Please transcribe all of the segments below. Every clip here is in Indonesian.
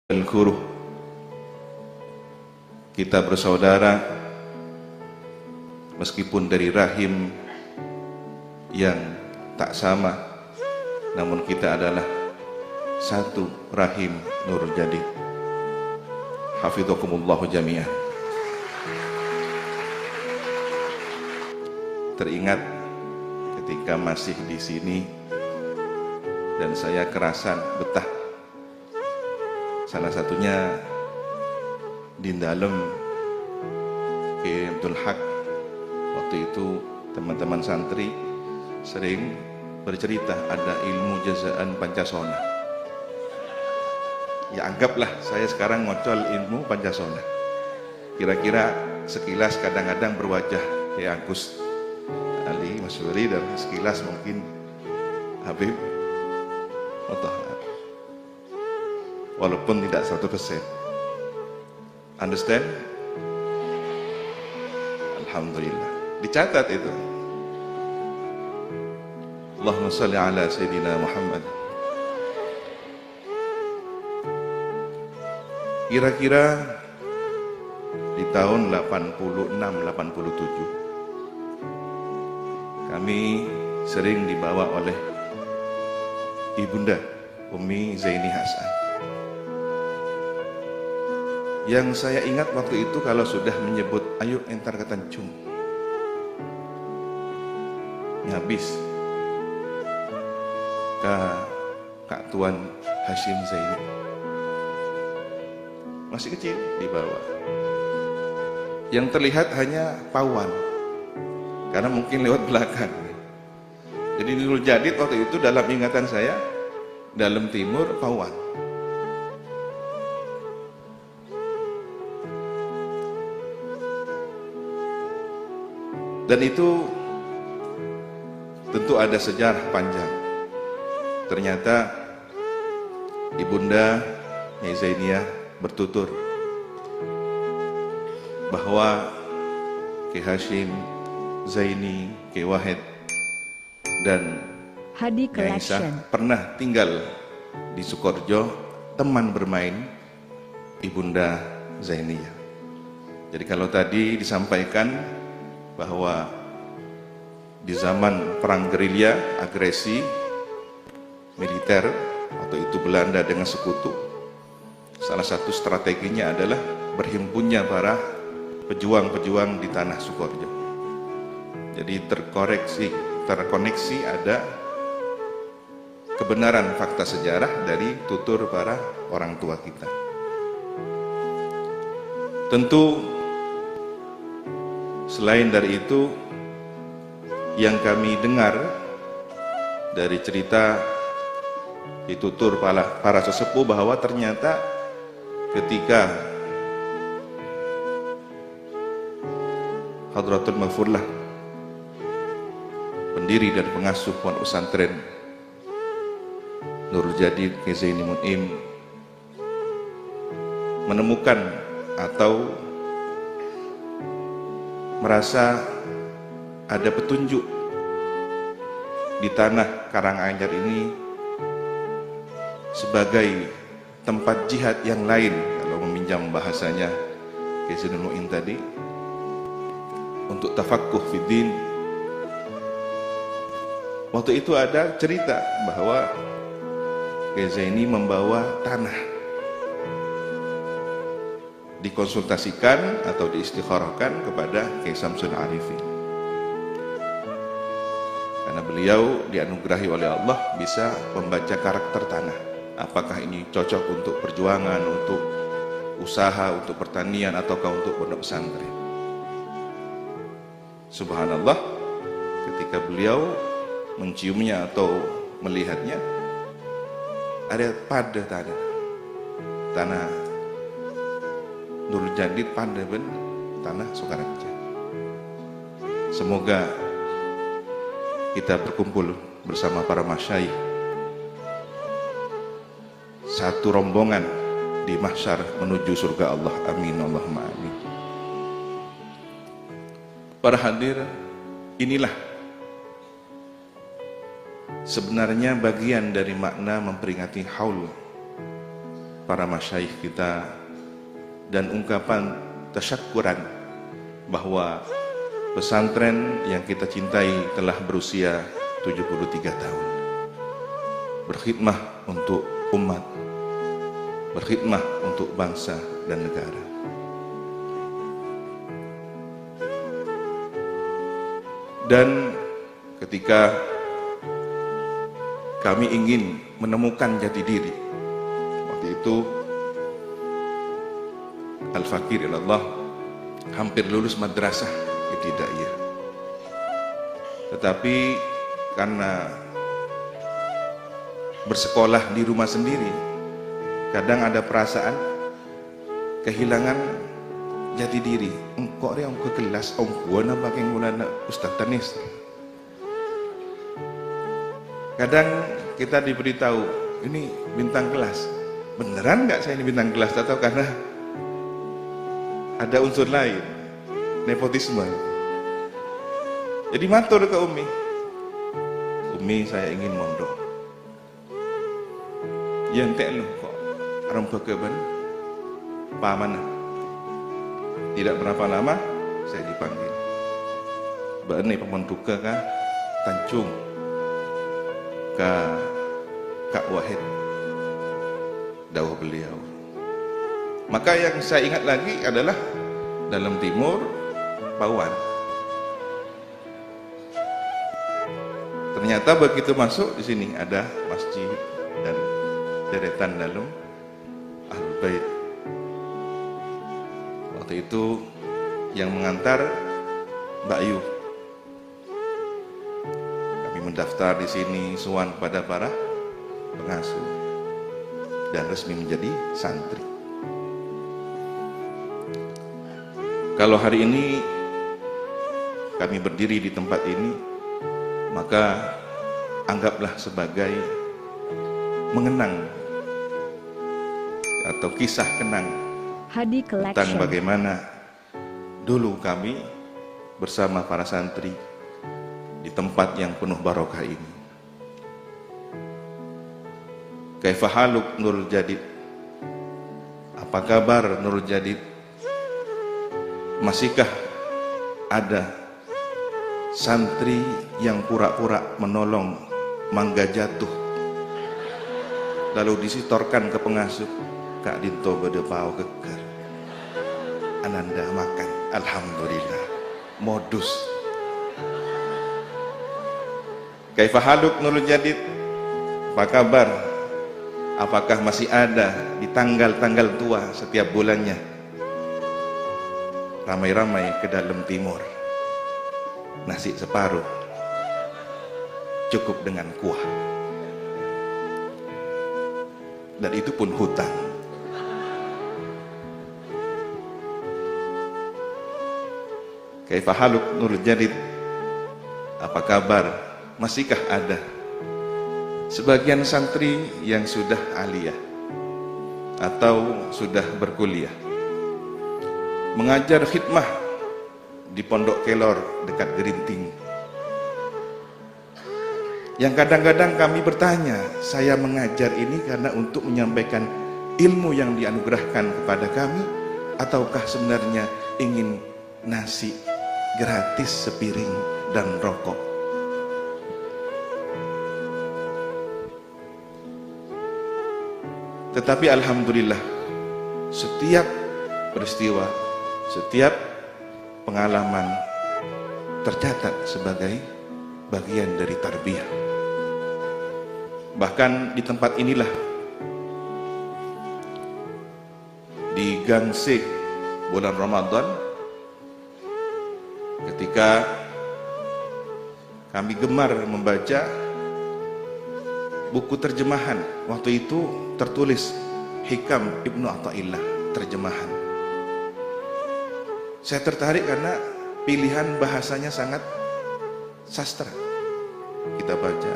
Al-Guru, kita bersaudara meskipun dari rahim yang tak sama, namun kita adalah satu rahim Nur Jadid. Hafidhakumullahu jami'an. Teringat ketika masih di sini dan saya kerasan betah. Salah satunya di dalam Kiai Abdul Haq. Waktu itu teman-teman santri sering bercerita ada ilmu jazaan Pancasona. Ya anggaplah saya sekarang ngocol ilmu Pancasona. Kira-kira sekilas kadang-kadang berwajah Kiai Agus Ali Masyuri dan sekilas mungkin Habib Mutahar. Walaupun tidak 100%. Understand? Alhamdulillah. Dicatat itu. Allahumma salli ala Sayyidina Muhammad. Kira-kira di tahun 86-87 kami sering dibawa oleh Ibunda Umi Zaini Hasan. Yang saya ingat waktu itu kalau sudah menyebut ayo entar ke Tanjung habis ke Kak Tuan Hashim Zaini masih kecil di bawah, yang terlihat hanya Pawan karena mungkin lewat belakang. Jadi Nurul Jadid waktu itu dalam ingatan saya dalam timur Pawan. Dan itu tentu ada sejarah panjang. Ternyata Ibunda Nyai Zainiyah bertutur bahwa Ki Hashim Zaini, Ki Wahid dan Nyai Isah pernah tinggal di Sukorjo, teman bermain Ibunda Zainiyah. Jadi kalau tadi disampaikan bahwa di zaman perang gerilya, agresi militer, waktu itu Belanda dengan sekutu, salah satu strateginya adalah berhimpunnya para pejuang-pejuang di tanah Sukorjo. Jadi terkoneksi ada kebenaran fakta sejarah dari tutur para orang tua kita. Tentu selain dari itu, yang kami dengar dari cerita ditutur para sesepuh bahwa ternyata ketika Hadratul Maghfurlah, pendiri dan pengasuh Pondok Pesantren Nur Jadid Kiai Zaini Mun'im, menemukan atau merasa ada petunjuk di tanah Karanganyar ini sebagai tempat jihad yang lain, kalau meminjam bahasanya Kiai Zainul Mu'in tadi, untuk tafaqquh fiddin. Waktu itu ada cerita bahwa Kiai Zaini membawa tanah, dikonsultasikan atau diistikharahkan kepada Kiai Samsul Arifin, karena beliau dianugerahi oleh Allah bisa membaca karakter tanah, apakah ini cocok untuk perjuangan, untuk usaha, untuk pertanian, ataukah untuk pondok pesantren. Subhanallah, ketika beliau menciumnya atau melihatnya, ada pada tanah Nurul Jadid pada tanah Sukaraja. Semoga kita berkumpul bersama para masyayikh, satu rombongan di mahsyar menuju surga Allah. Amin Allahumma amin. Para hadir, inilah sebenarnya bagian dari makna memperingati haul para masyayikh kita dan ungkapan tasyakkuran bahwa pesantren yang kita cintai telah berusia 73 tahun. Berkhidmah untuk umat, berkhidmah untuk bangsa dan negara. Dan ketika kami ingin menemukan jati diri, waktu itu Al-Fakir ilallah hampir lulus madrasah ibtidaiyah. Tetapi karena bersekolah di rumah sendiri, kadang ada perasaan kehilangan jati diri. Engkau yang ke kelas, engkau na pakai mulana Ustaz Tanis. Kadang kita diberitahu, ini bintang kelas. Beneran nggak saya ini bintang kelas atau karena ada unsur lain, nepotisme? Jadi matur ke Umi, Umi saya ingin mondok. Yang tek loh kok rempah keben pamana. Tidak berapa lama saya dipanggil. Bani pementuka ka Tancung ka Kak Wahid dawuh beliau. Maka yang saya ingat lagi adalah dalam timur Pawan. Ternyata begitu masuk di sini ada masjid dan deretan dalam Ahlul Bait. Waktu itu yang mengantar Mbak Yu. Kami mendaftar di sini suan kepada para pengasuh dan resmi menjadi santri. Kalau hari ini kami berdiri di tempat ini, maka anggaplah sebagai mengenang atau kisah kenang tentang bagaimana dulu kami bersama para santri di tempat yang penuh barokah ini. Kaifa haluk Nurul Jadid? Apa kabar Nurul Jadid? Masihkah ada santri yang pura-pura menolong mangga jatuh lalu disitorkan ke pengasuh? Kak Dinto bedepau keker ananda makan, alhamdulillah. Modus. Kaifa haluk Nurul Jadid? Apa kabar? Apakah masih ada di tanggal-tanggal tua setiap bulannya ramai-ramai ke dalam timur, nasi separuh cukup dengan kuah, dan itu pun hutang. Kaifa haluk Nurul Jadid? Apa kabar? Masihkah ada sebagian santri yang sudah aliyah atau sudah berkuliah, mengajar khidmah di Pondok Kelor dekat Gerinting, yang kadang-kadang kami bertanya, saya mengajar ini karena untuk menyampaikan ilmu yang dianugerahkan kepada kami, ataukah sebenarnya ingin nasi gratis sepiring dan rokok? Tetapi alhamdulillah, setiap peristiwa, setiap pengalaman tercatat sebagai bagian dari tarbiyah. Bahkan di tempat inilah, di Gang C bulan Ramadan, ketika kami gemar membaca buku terjemahan, waktu itu tertulis Hikam Ibnu Athaillah terjemahan. Saya tertarik karena pilihan bahasanya sangat sastra. Kita baca,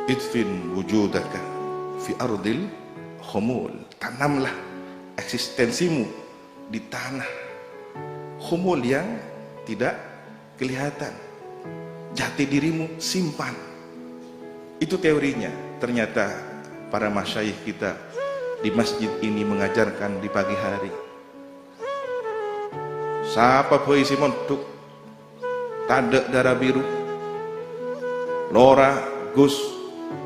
idfin wujudaka fi ardil khumul, tanamlah eksistensimu di tanah khumul yang tidak kelihatan, jati dirimu simpan. Itu teorinya. Ternyata para masyayikh kita di masjid ini mengajarkan di pagi hari. Sapa puisi montuk tanda darah biru lora gus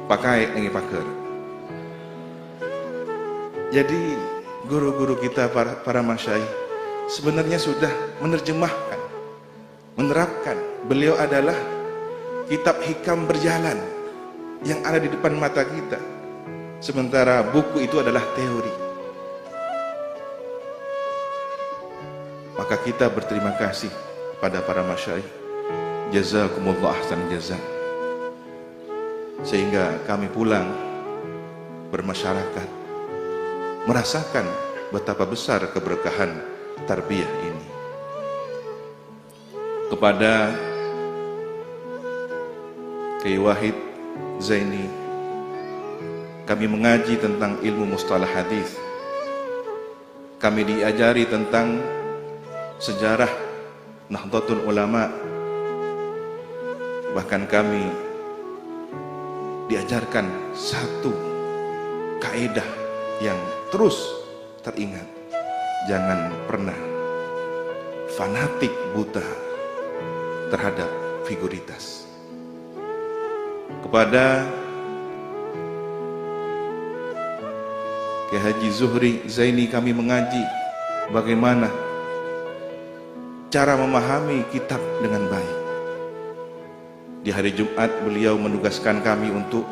pakai ini paker. Jadi guru-guru kita para masyayikh sebenarnya sudah menerjemahkan, menerapkan. Beliau adalah kitab hikam berjalan yang ada di depan mata kita, sementara buku itu adalah teori. Maka kita berterima kasih pada para masyayikh, jazakumullah ahsan jazak, sehingga kami pulang bermasyarakat merasakan betapa besar keberkahan tarbiyah ini. Kepada Kiai Wahid Zaini, kami mengaji tentang ilmu mustalah hadis. Kami diajari tentang sejarah Nahdlatul Ulama. Bahkan kami diajarkan satu kaidah yang terus teringat: jangan pernah fanatik buta terhadap figuritas. Kepada Kiai Haji Zuhri Zaini kami mengaji bagaimana cara memahami kitab dengan baik. Di hari Jumat beliau menugaskan kami untuk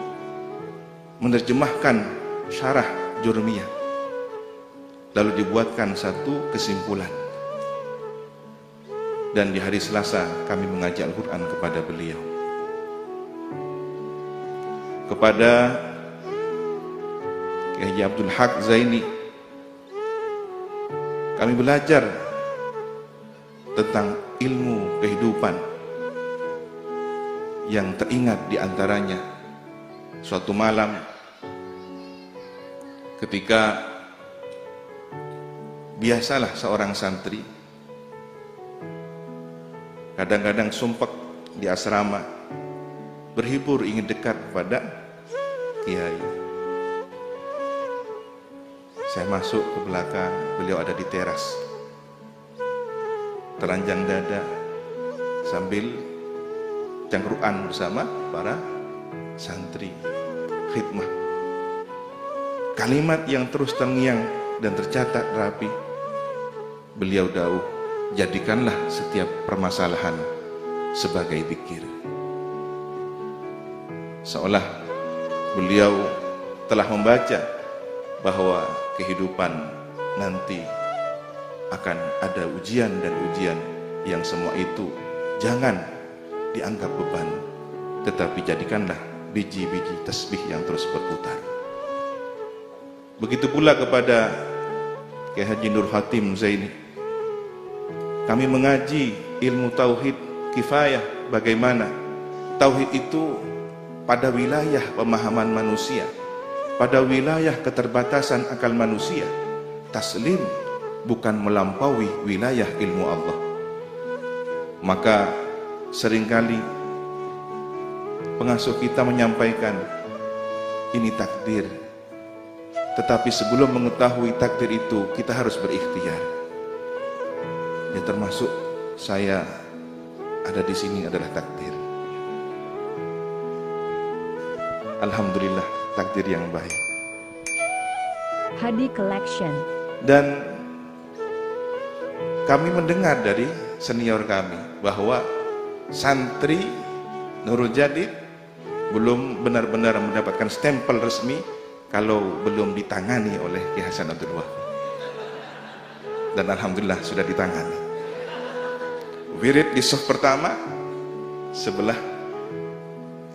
menerjemahkan syarah Jurmiyah, lalu dibuatkan satu kesimpulan. Dan di hari Selasa kami mengaji Al-Quran kepada beliau. Kepada Kiai Haji Abdul Haq Zaini kami belajar tentang ilmu kehidupan, yang teringat diantaranya suatu malam ketika biasalah seorang santri kadang-kadang sumpek di asrama, berhibur ingin dekat kepada kiai. Saya masuk ke belakang, beliau ada di teras, telanjang dada sambil cangkruan bersama para santri khidmah. Kalimat yang terus terngiang dan tercatat rapi, beliau dawuh, jadikanlah setiap permasalahan sebagai zikir. Seolah beliau telah membaca bahwa kehidupan nanti akan ada ujian dan ujian, yang semua itu jangan dianggap beban, tetapi jadikanlah biji-biji tasbih yang terus berputar. Begitu pula kepada Kiai Haji Nur Hatim Zaini, kami mengaji ilmu tauhid kifayah, bagaimana tauhid itu pada wilayah pemahaman manusia, pada wilayah keterbatasan akal manusia, taslim bukan melampaui wilayah ilmu Allah. Maka seringkali pengasuh kita menyampaikan ini takdir, tetapi sebelum mengetahui takdir itu kita harus berikhtiar. Ya, termasuk saya ada di sini adalah takdir. Alhamdulillah, takdir yang baik. Hadi Collection. Dan kami mendengar dari senior kami bahwa santri Nurul Jadid belum benar-benar mendapatkan stempel resmi kalau belum ditangani oleh Ki Hasan Abdul Wahab. Dan alhamdulillah sudah ditangani. Wirid di saf pertama sebelah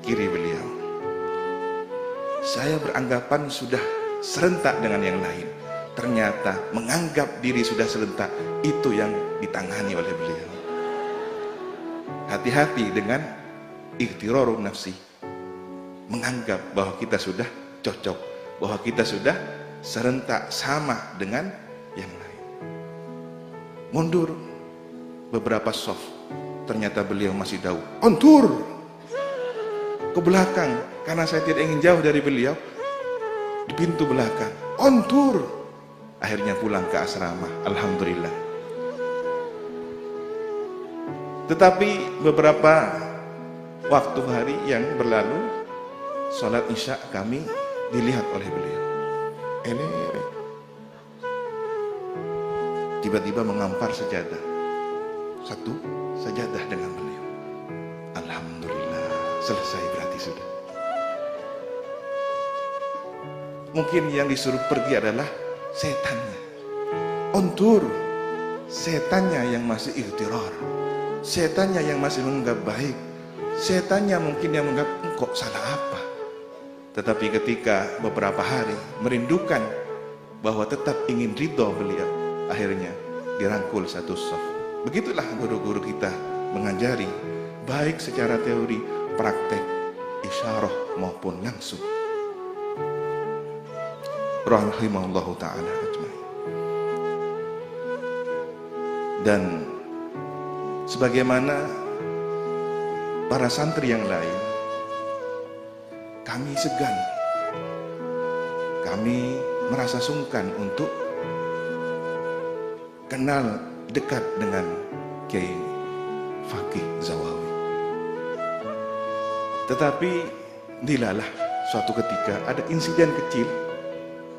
kiri beliau. Saya beranggapan sudah serentak dengan yang lain. Ternyata menganggap diri sudah serentak itu yang ditangani oleh beliau. Hati-hati dengan ikhtirarun nafsi, menganggap bahwa kita sudah cocok, bahwa kita sudah serentak sama dengan yang lain. Mundur beberapa soft, ternyata beliau masih jauh. Ontur ke belakang, karena saya tidak ingin jauh dari beliau. Di pintu belakang on tour. Akhirnya pulang ke asrama, alhamdulillah. Tetapi beberapa waktu hari yang berlalu, sholat isya kami dilihat oleh beliau. Tiba-tiba mengampar sejadah. Satu sajadah dengan beliau. Alhamdulillah, selesai berarti sudah. Mungkin yang disuruh pergi adalah setannya. On tour. Setannya yang masih ikhtirar. Setannya yang masih menganggap baik. Setannya mungkin yang menganggap engkau salah apa. Tetapi ketika beberapa hari merindukan bahwa tetap ingin ridho beliau, akhirnya dirangkul satu saf. Begitulah guru-guru kita mengajari, baik secara teori, praktek, isyarah maupun langsung. Rahimahullahu ta'ala ajma'in. Dan sebagaimana para santri yang lain, kami segan, kami merasa sungkan untuk kenal dekat dengan Kiai Fakih Zawawi. Tetapi dilalah suatu ketika ada insiden kecil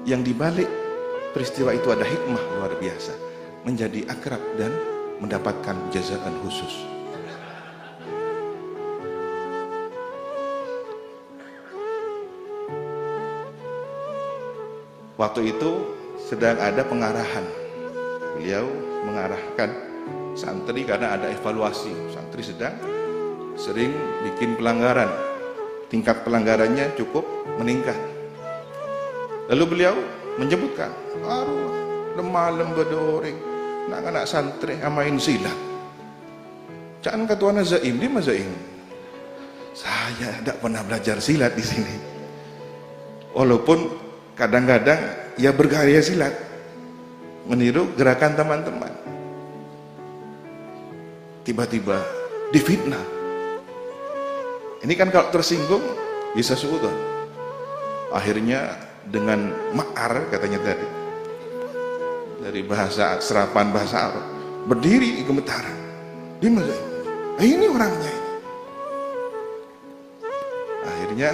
yang dibalik peristiwa itu ada hikmah luar biasa, menjadi akrab dan mendapatkan jazaan khusus. Waktu itu sedang ada pengarahan. Beliau mengarahkan santri karena ada evaluasi. Santri sering bikin pelanggaran. Tingkat pelanggarannya cukup meningkat. Lalu beliau menyebutkan, lemah lembedoreng, anak-anak santri amain silat. Jangan katuana zaim, dia mazaim. Saya tidak pernah belajar silat di sini. Walaupun kadang-kadang ya bergaya silat, meniru gerakan teman-teman. Tiba-tiba difitnah. Ini kan kalau tersinggung bisa suudon. Akhirnya dengan ma'ar katanya tadi, dari bahasa serapan bahasa Arab, berdiri gemetaran. Dia mazaim. Ini orangnya ini. Akhirnya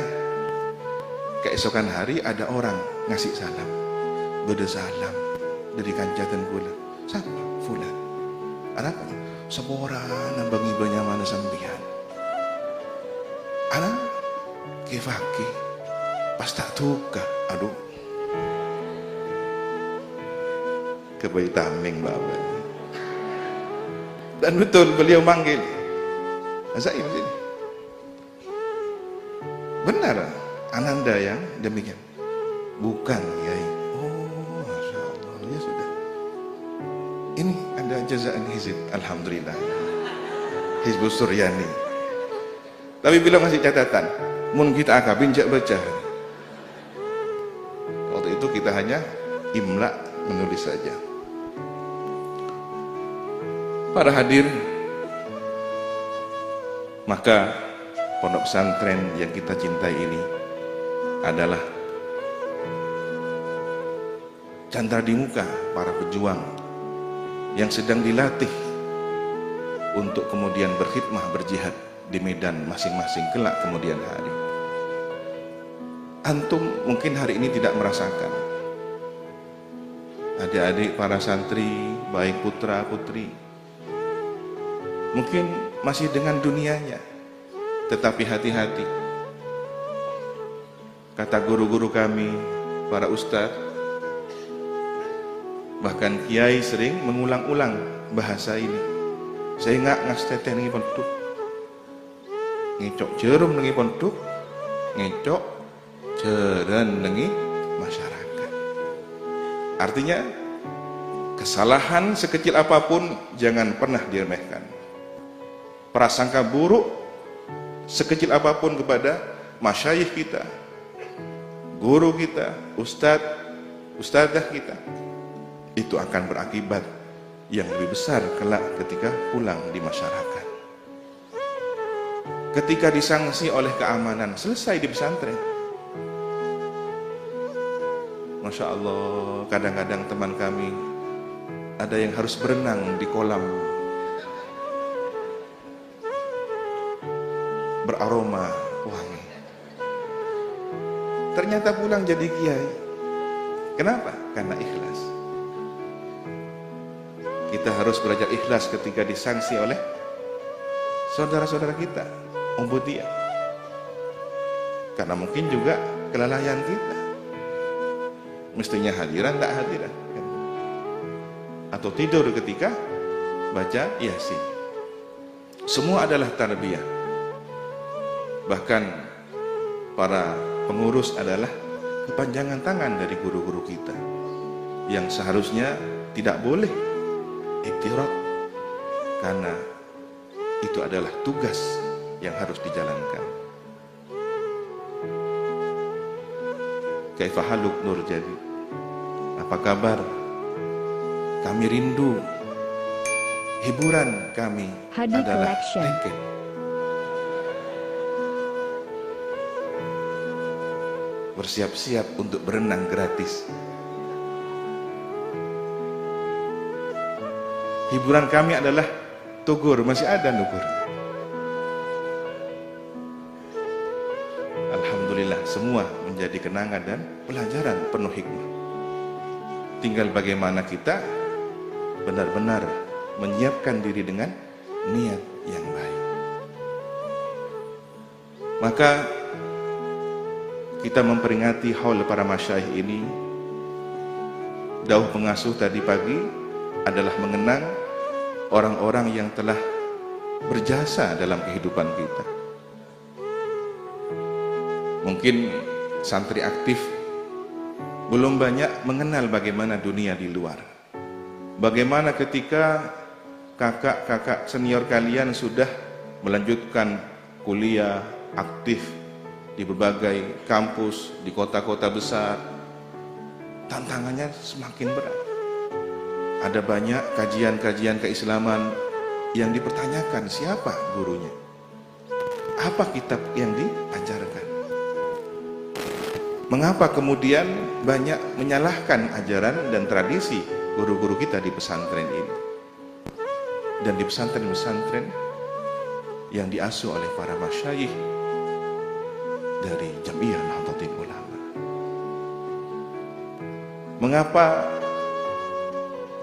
keesokan hari ada orang ngasih salam, beda salam dari kancatan gula. Siapa? Fulan. Anaknya sepora nambang ibanya mana sambian. Anak kefaki pas tak tuka. Aduh, kebayi tameng bapak. Dan betul beliau manggil Zaim sini. Benar Ananda yang demikian? Bukan, Kiai. Oh, Masya Allah, ya sudah. Ini ada jazaan hizib, alhamdulillah. Hizbus Suryani. Tapi beliau masih catatan, mun kita akabin jak baca. Waktu itu kita hanya imla, menulis saja. Para hadir, maka pondok pesantren yang kita cintai ini adalah candra di muka para pejuang yang sedang dilatih untuk kemudian berkhidmah, berjihad di medan masing-masing kelak kemudian hari. Antum mungkin hari ini tidak merasakan. Adik-adik para santri, baik putra putri, mungkin masih dengan dunianya, tetapi hati-hati. Kata guru-guru kami, para ustadz, bahkan kiai sering mengulang-ulang bahasa ini. Saya nggak ngasteteh nengi pontuk, ngecok jerum nengi pontuk, ngecok jeren nengi masyarakat. Artinya kesalahan sekecil apapun jangan pernah diremehkan. Prasangka buruk sekecil apapun kepada masyayikh kita, guru kita, ustadzah kita, itu akan berakibat yang lebih besar kelak ketika pulang di masyarakat. Ketika disangsi oleh keamanan, selesai di pesantren. Masya Allah, kadang-kadang teman kami ada yang harus berenang di kolam beraroma wangi. Ternyata pulang jadi kiai. Kenapa? Karena ikhlas. Kita harus belajar ikhlas ketika disanksi oleh saudara-saudara kita, ubudiyah. Karena mungkin juga kelalaian kita. Mestinya hadiran, tak hadiran. Atau tidur ketika baca Yasin. Semua adalah tarbiyah. Bahkan para pengurus adalah kepanjangan tangan dari guru-guru kita, yang seharusnya tidak boleh iktiraf, karena itu adalah tugas yang harus dijalankan. Kaifa haluk Nurjadi, apa kabar? Kami rindu. Hiburan kami Hadi adalah Collection. tiket. Bersiap-siap untuk berenang gratis. Hiburan kami adalah tugur, masih ada nugur. Alhamdulillah, semua menjadi kenangan dan pelajaran penuh hikmah. Tinggal bagaimana kita benar-benar menyiapkan diri dengan niat yang baik. Maka kita memperingati haul para masyayikh ini. Dauh pengasuh tadi pagi adalah mengenang orang-orang yang telah berjasa dalam kehidupan kita. Mungkin santri aktif belum banyak mengenal bagaimana dunia di luar. Bagaimana ketika kakak-kakak senior kalian sudah melanjutkan kuliah aktif di berbagai kampus, di kota-kota besar, tantangannya semakin berat. Ada banyak kajian-kajian keislaman yang dipertanyakan siapa gurunya, apa kitab yang diajarkan. Mengapa kemudian banyak menyalahkan ajaran dan tradisi guru-guru kita di pesantren ini dan di pesantren-pesantren yang diasuh oleh para masyayikh dari Jamiah Nahdlatul Ulama. Mengapa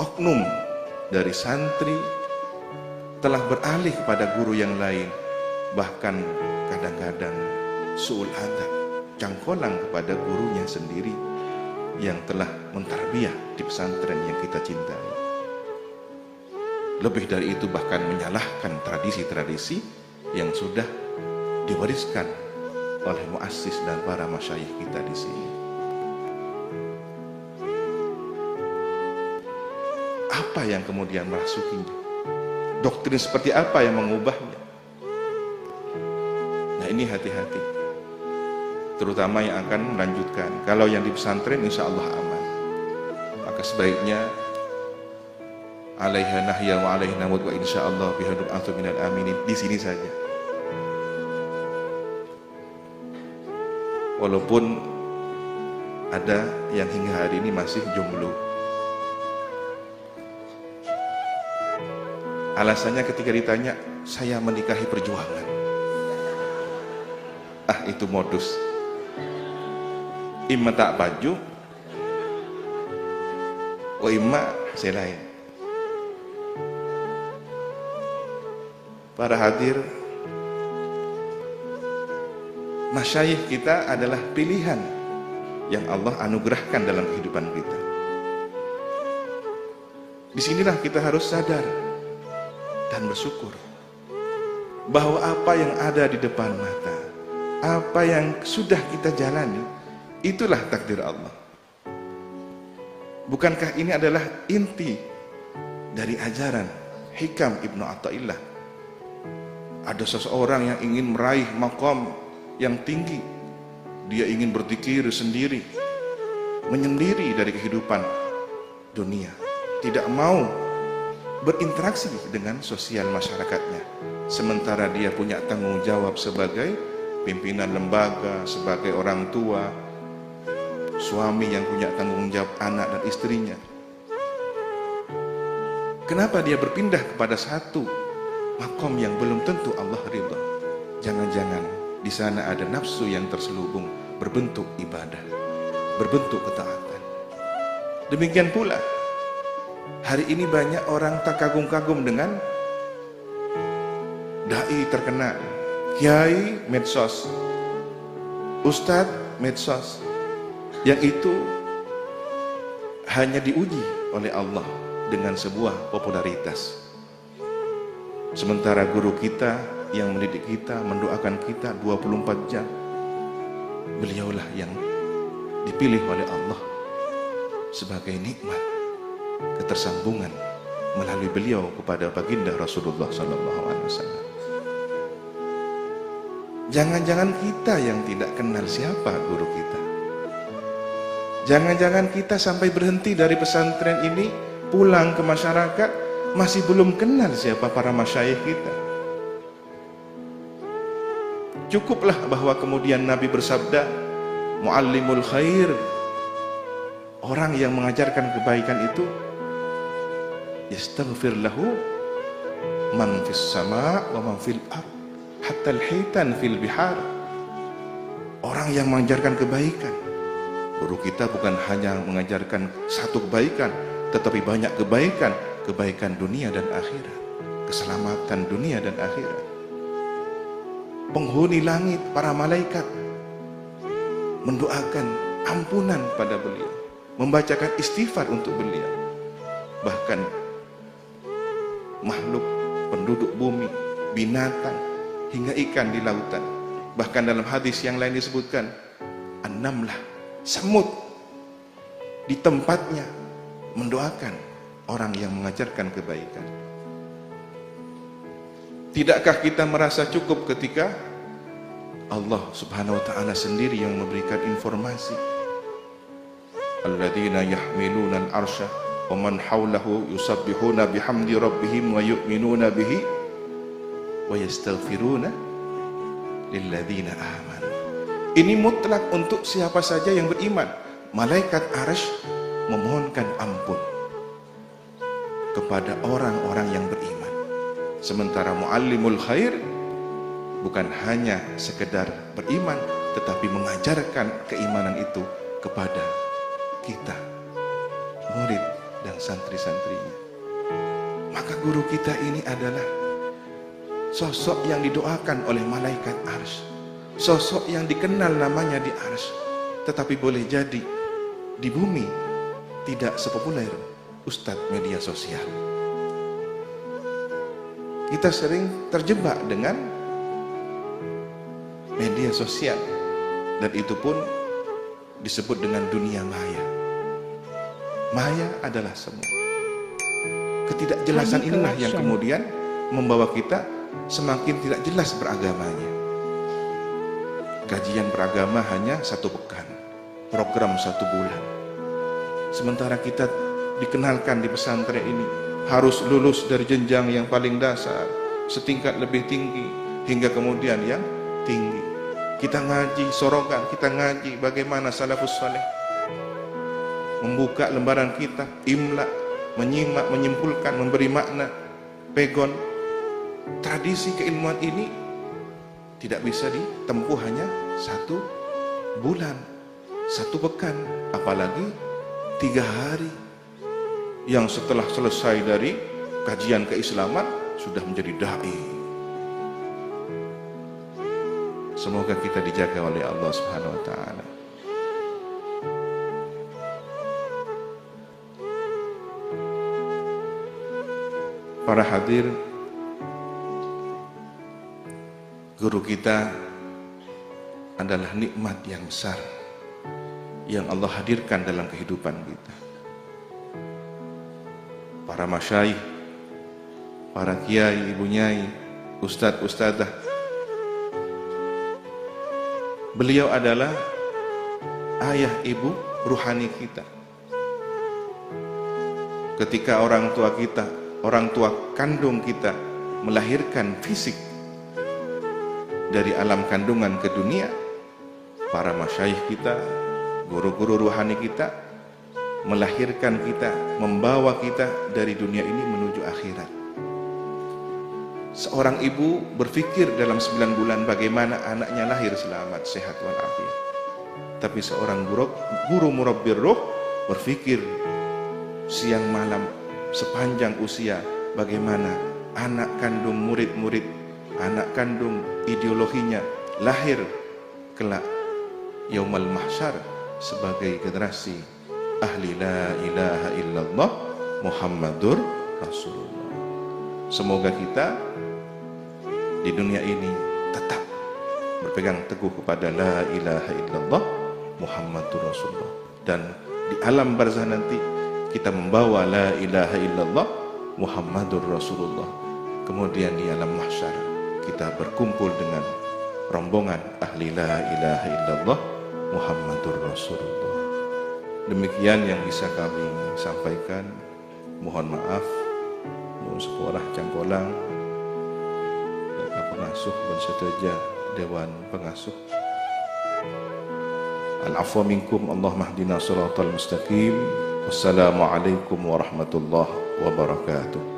oknum dari santri telah beralih kepada guru yang lain, bahkan kadang-kadang su'ul adab, cangkolang kepada gurunya sendiri yang telah mentarbiyah di pesantren yang kita cintai. Lebih dari itu, bahkan menyalahkan tradisi-tradisi yang sudah diwariskan oleh muassis dan para masyayikh kita di sini. Apa yang kemudian merasukinya? Doktrin seperti apa yang mengubahnya? Nah, ini hati-hati, terutama yang akan melanjutkan. Kalau yang di pesantren insya Allah aman, maka sebaiknya alaiha nahya wa alaihi namut wa insya Allah bihadub antum minal aminin, di sini saja. Walaupun ada yang hingga hari ini masih jomblo. Alasannya ketika ditanya, saya menikahi perjuangan. Ah, itu modus. Imma tak baju, wa imma selain. Para hadir, masyayikh kita adalah pilihan yang Allah anugerahkan dalam kehidupan kita. Disinilah kita harus sadar dan bersyukur bahwa apa yang ada di depan mata, apa yang sudah kita jalani, itulah takdir Allah. Bukankah ini adalah inti dari ajaran Hikam Ibnu Athaillah? Ada seseorang yang ingin meraih maqam yang tinggi, dia ingin berzikir sendiri, menyendiri dari kehidupan dunia, tidak mau berinteraksi dengan sosial masyarakatnya, sementara dia punya tanggung jawab sebagai pimpinan lembaga, sebagai orang tua, suami yang punya tanggung jawab anak dan istrinya. Kenapa dia berpindah kepada satu makom yang belum tentu Allah ridha? Jangan-jangan di sana ada nafsu yang terselubung berbentuk ibadah, berbentuk ketaatan. Demikian pula hari ini banyak orang tak kagum-kagum dengan dai terkenal, kiai medsos, ustadz medsos, yang itu hanya diuji oleh Allah dengan sebuah popularitas. Sementara guru kita yang mendidik kita, mendoakan kita 24 jam, beliaulah yang dipilih oleh Allah sebagai nikmat ketersambungan melalui beliau kepada baginda Rasulullah SAW. Jangan-jangan kita yang tidak kenal siapa guru kita. Jangan-jangan kita sampai berhenti dari pesantren ini, pulang ke masyarakat, masih belum kenal siapa para masyayikh kita. Cukuplah bahwa kemudian Nabi bersabda, muallimul khair, orang yang mengajarkan kebaikan itu, yastaghfir lahu man fis sama wa man fil ard hatta al-hitan fil bihar. Orang yang mengajarkan kebaikan. Guru kita bukan hanya mengajarkan satu kebaikan, tetapi banyak kebaikan, kebaikan dunia dan akhirat, keselamatan dunia dan akhirat. Penghuni langit, para malaikat mendoakan ampunan pada beliau, membacakan istighfar untuk beliau. Bahkan makhluk penduduk bumi, binatang, hingga ikan di lautan. Bahkan dalam hadis yang lain disebutkan, an-namlah, semut di tempatnya mendoakan orang yang mengajarkan kebaikan. Tidakkah kita merasa cukup ketika Allah Subhanahu wa ta'ala sendiri yang memberikan informasi, alladzina yahmiluna al-arsya wa man hawlahu yusabbihuna bihamdi rabbihim wa yu'minuna bihi wa yastaghfiruna lilladzina amanu. Ini mutlak untuk siapa saja yang beriman. Malaikat arsy memohonkan ampun kepada orang-orang yang beriman. Sementara muallimul khair bukan hanya sekedar beriman, tetapi mengajarkan keimanan itu kepada kita, murid dan santri-santrinya. Maka guru kita ini adalah sosok yang didoakan oleh malaikat arsy, sosok yang dikenal namanya di arsy, tetapi boleh jadi di bumi tidak sepopuler ustadz media sosial. Kita sering terjebak dengan media sosial, dan itu pun disebut dengan dunia maya. Maya adalah semua. Ketidakjelasan inilah yang kemudian membawa kita semakin tidak jelas beragamanya. Kajian beragama hanya 1 pekan, program 1 bulan. Sementara kita dikenalkan di pesantren ini harus lulus dari jenjang yang paling dasar, setingkat lebih tinggi, hingga kemudian yang tinggi. Kita ngaji sorogan, kita ngaji bagaimana salafus saleh membuka lembaran kitab, imla, menyimak, menyimpulkan, memberi makna, pegon. Tradisi keilmuan ini tidak bisa ditempuh hanya 1 bulan, 1 pekan, apalagi 3 hari. Yang setelah selesai dari kajian keislaman sudah menjadi dai. Semoga kita dijaga oleh Allah Subhanahu wa ta'ala. Para hadir, guru kita adalah nikmat yang besar yang Allah hadirkan dalam kehidupan kita. Para masyayikh, para kiai, ibu nyai, ustadz, ustadzah, beliau adalah ayah ibu ruhani kita. Ketika orang tua kita, orang tua kandung kita melahirkan fisik dari alam kandungan ke dunia, para masyayikh kita, Guru-guru ruhani kita melahirkan kita, membawa kita dari dunia ini menuju akhirat. Seorang ibu berpikir dalam 9 bulan bagaimana anaknya lahir selamat, sehat walafiat. Tapi seorang guru murabbir ruh berpikir siang malam sepanjang usia bagaimana anak kandung murid-murid, anak kandung ideologinya lahir kelak yaumul mahsyar sebagai generasi ahli la ilaha illallah Muhammadur Rasulullah. Semoga kita di dunia ini tetap berpegang teguh kepada la ilaha illallah Muhammadur Rasulullah, dan di alam barzah nanti kita membawa la ilaha illallah Muhammadur Rasulullah. Kemudian di alam mahsyar kita berkumpul dengan rombongan ahli la ilaha illallah Muhammadur Rasulullah. Demikian yang bisa kami sampaikan. Mohon maaf Nun Sekolah Cangkolang, pengasuh bersetuja Dewan Pengasuh. Al-afwa minkum, Allah mahdina siratal mustaqim. Wassalamualaikum warahmatullahi wabarakatuh.